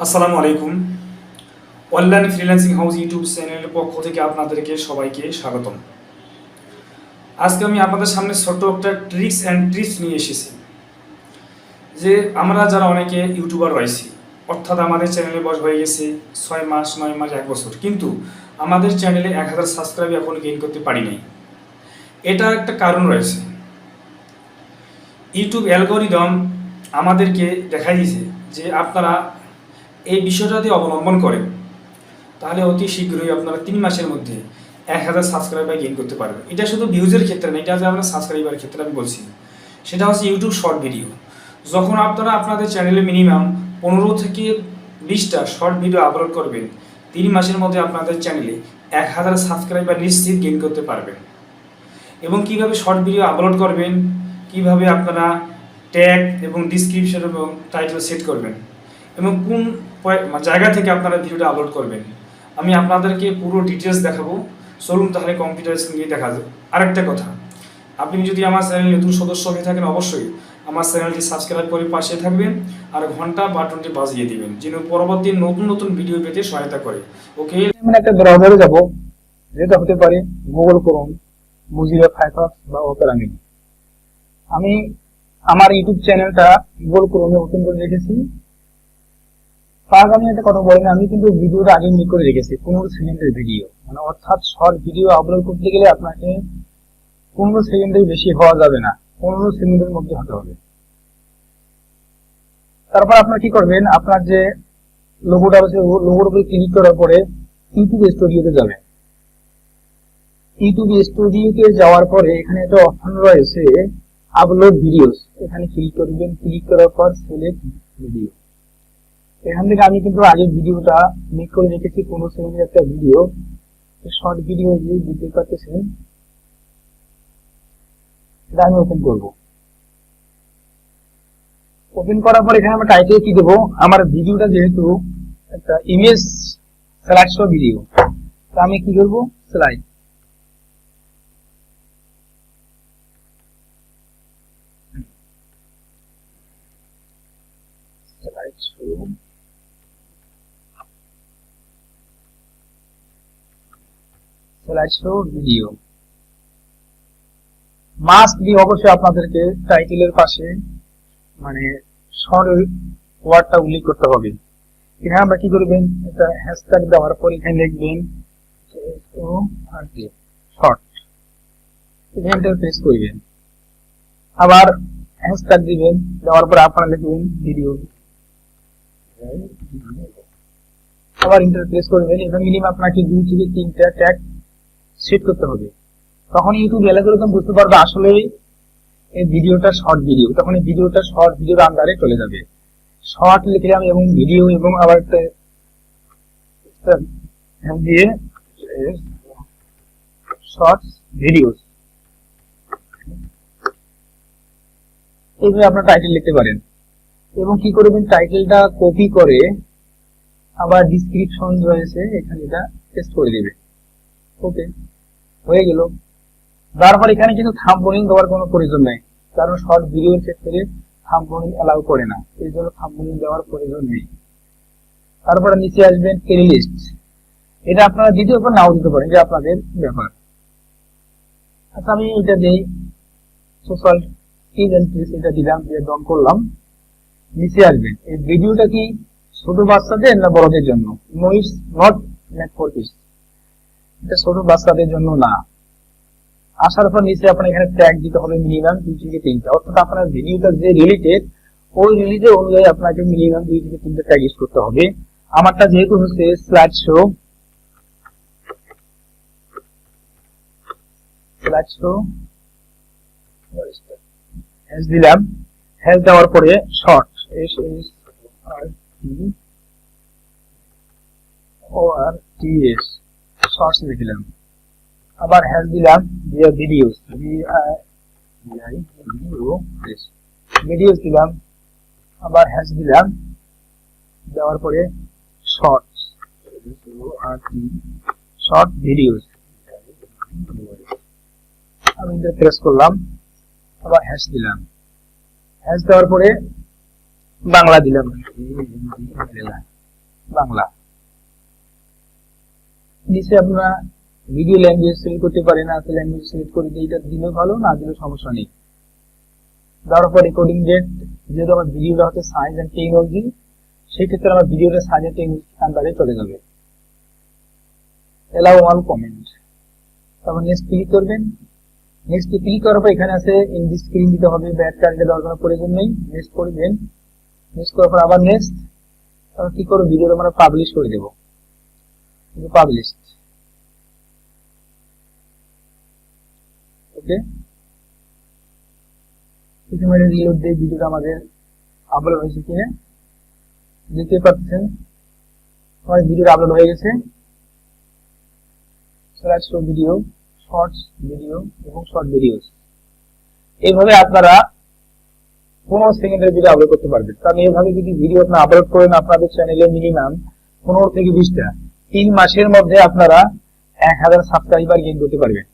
আসসালামু আলাইকুম। Online freelancing house YouTube চ্যানেলের পক্ষ থেকে আপনাদেরকে সবাইকে স্বাগতম। আজকে আমি আপনাদের সামনে ছোট্ট একটা ট্রিক্স অ্যান্ড টিপস নিয়ে এসেছি যে আমরা যারা অনেকে ইউটিউবার রয়েছি, অর্থাৎ আমাদের চ্যানেলে বয়স হয়ে গেছে 6 মাস 9 মাস 1 বছর, কিন্তু আমাদের চ্যানেলে 1000 সাবস্ক্রাইব এখন গেইন করতে পারি নাই। এটা একটা কারণ রয়েছে। ইউটিউব অ্যালগরিদম আমাদেরকে দেখাই দিয়েছে যে আপনারা এই বিষয়টা যদি অবলম্বন করেন তাহলে অতি শীঘ্রই আপনারা 3 মাসের মধ্যে 1000 সাবস্ক্রাইবার গেইন করতে পারবেন। এটা শুধু ভিউজের ক্ষেত্রে না, এটা যে আমরা সাবস্ক্রাইবারের ক্ষেত্রে আমি বলছি, সেটা হচ্ছে ইউটিউব শর্ট ভিডিও। যখন আপনারা আপনাদের চ্যানেলে মিনিমাম 15 থেকে 20টা শর্ট ভিডিও আপলোড করবেন, 3 মাসের মধ্যে আপনাদের চ্যানেলে 1000 সাবস্ক্রাইবার নিশ্চিত গেইন করতে পারবেন। এবং কিভাবে শর্ট ভিডিও আপলোড করবেন, কিভাবে আপনারা ট্যাগ এবং ডিসক্রিপশন এবং টাইটেল সেট করবেন, এবং কোন জায়গা থেকে আপনারা ভিডিওটা আপলোড করবেন, আমি আপনাদেরকে পুরো ডিটেলস দেখাবো। চলুন তাহলে কম্পিউটার স্ক্রিনে দেখা যায়। আরেকটা কথা, আপনি যদি আমার চ্যানেলে নতুন সদস্য হয়ে থাকেন, অবশ্যই আমার চ্যানেলটি সাবস্ক্রাইব করে পাশে থাকবেন আর ঘন্টা বাটনটি বাজিয়ে দিবেন, যেন পরবর্তী নতুন নতুন ভিডিও পেতে সহায়তা করে। ওকে, আমি একটা ব্রাউজারে যাব, যেটা হতে পারে গুগল ক্রোম, মোজিলা ফায়ারফক্স বা অপেরা মিনি। আমি আমার ইউটিউব চ্যানেলটা গুগল ক্রোমে ওপেন করে রেখেছি। আমি একটা কথা বলেন, আমি কিন্তু ভিডিওটা আগে মেক করে রেখেছি 15 সেকেন্ডের ভিডিও, মানে অর্থাৎ শর্ট ভিডিও আপলোড করতে গেলে আপনাকে 15 সেকেন্ডের বেশি হওয়া যাবে না, 15 সেকেন্ডের মধ্যে হতে হবে। তারপর আপনার কি করবেন, আপনার যে লোগোটা আছে লোগোর উপরে ক্লিক করার পরে ইউটিউব স্টুডিওতে যাবেন। ইউটিউব স্টুডিওতে যাওয়ার পরে এখানে একটা অপশন রয়েছে আপলোড ভিডিওস, এখানে ক্লিক করবেন। ক্লিক করার পর সিলেক্ট ভিডিও। এখান থেকে আমি কিন্তু আগে ভিডিওটা মেক করে রেখেছি 15 সেকেন্ডের একটা ভিডিও, শর্ট ভিডিও যে দিতে পারতেছেন, এটা আমি ওপেন করব। ওপেন করার পর এখানে আমরা টাইটেল কি দেবো, আমার ভিডিওটা যেহেতু একটা ইমেজ স্লাইড শো ভিডিও, তা আমি কি করবো, স্লাইড স্লাইডশো ভিডিও মাস্ট বি। অবশ্যই আপনাদেরকে টাইটেলের পাশে মানে শর্ট ওয়ার্ডটা উল্লেখ করতে হবে। এখানে আমরা কি করবেন, একটা হ্যাশট্যাগ দেওয়ার পর এখানে লিখবেন শর্ট, এখানে প্রেস করবেন। আবার হ্যাশট্যাগ দিবেন, দেওয়ার পর আপনারা লিখবেন ভিডিও, আবার ইন্টার প্রেস করবেন। এবং মিনিমাম আপনাকে 2 থেকে 3টা ট্যাগ সেট করতে হবে। তখন ইউটিউব অ্যালগরিদম বুঝতে পারবে আসলে এই ভিডিওটা শর্ট ভিডিও, তখন এই ভিডিওটা শর্ট ভিডিওর আন্ডারে চলে যাবে। শর্ট লিখলাম এবং ভিডিও, এবং আবার একটা দিয়ে শর্টস ভিডিওস, এইভাবে আপনার টাইটেল লিখতে পারেন। এবং কি করবেন, টাইটেলটা কপি করে আবার ডিসক্রিপশন রয়েছে এখানে এটা পেস্ট করে দিবে। ওকে, হয়ে গেল। তারপর এখানে কিন্তু থাম্বনেইল দেওয়ার কোনো প্রয়োজন নেই, কারণ শর্ট ভিডিওর ক্ষেত্রে থাম্বনেইল অ্যালাউ করে না, এই জন্য থাম্বনেইল দেওয়ার প্রয়োজন নেই। তারপরে নিচে আসবেন প্লেলিস্ট, এটা আপনারা দিতে পারেন নাও দিতে পারেন, এটা আপনাদের ব্যাপার। আচ্ছা, আমি এটা দেই সোশ্যাল ইভেন্টস, এটা দিলাম, দিয়ে ডন করলাম। নিচে আসবেন, এই ভিডিওটা কি ছোট বাচ্চাদের না বড়দের জন্য? No, it's not made for kids, এটা ছোট বাচ্চাদের জন্য না। আসার পর নিচে আপনার এখানে ট্যাগ দিতে হবে মিনিমাম 2 থেকে 3টা, অর্থাৎ আপনার ভিডিওটা যে রিলেটেড ওই রিলেটেড অনুযায়ী আপনাকে মিনিমাম 2 থেকে 3টা ট্যাগ ইউজ করতে হবে। আমারটা যেহেতু হচ্ছে স্লাইড শো হ্যাশ দিলাম। হ্যাশ দেওয়ার পরে শর্ট শর্টস লিখলাম। আবার হ্যাশ দিলাম দিয়ে ভিডিওস, ভিডিওস দিলাম। আবার হ্যাশ দিলাম, দেওয়ার পরে শর্টস শর্ট ভিডিওস, আমি প্রেস করলাম। আবার হ্যাশ দিলাম, হ্যাশ দেওয়ার পরে বাংলা দিলাম। বাংলা। নিচে আপনারা ভিডিও ল্যাঙ্গুয়েজ সিলেক্ট করতে পারেন, আছে ল্যাঙ্গুয়েজ সিলেক্ট করে দিয়ে এটা দিলে ভালো, না দিলে সমস্যা নেই। তারপর রেকর্ডিং ডেট, যেহেতু আমার ভিডিওটা হচ্ছে সায়েন্স এন্ড টেকনোলজি, সেই ক্ষেত্রে আমার ভিডিওটা সায়েন্স এন্ড টেকনোলজি আন্ডারে চলে যাবে। এলাও অল কমেন্ট, তারপর নেক্সট ক্লিক করবেন। নেক্সট ক্লিক করার পর এখানে আছে ইন দি স্ক্রিন দিতে হবে, ব্যাড কারেন্টে দেওয়ার কোনো প্রয়োজন নেই। নেক্সট করবেন, নেক্সট করার পর আবার নেক্সট, তারপর কি করবো, ভিডিওটা আমরা পাবলিশ করে দেবো, পাবলিশ। ওকে, রিলোড দিয়ে ভিডিওটা আমাদের আপলোড হয়েছে কিনা দেখতে পাচ্ছেন। আমার ভিডিওটা আপলোড হয়ে গেছে। ভিডিও, শর্টস ভিডিও এবং শর্ট ভিডিও, এইভাবে আপনারা 15 সেকেন্ডের ভিডিও আপলোড করতে পারবেন। কারণ এইভাবে যদি ভিডিও আপনারা আপলোড করেন আপনাদের চ্যানেলে মিনিমাম 15 থেকে 20টা 3 মাসের মধ্যে আপনারা 1000 সাবস্ক্রাইবার গেইন করতে পারবেন।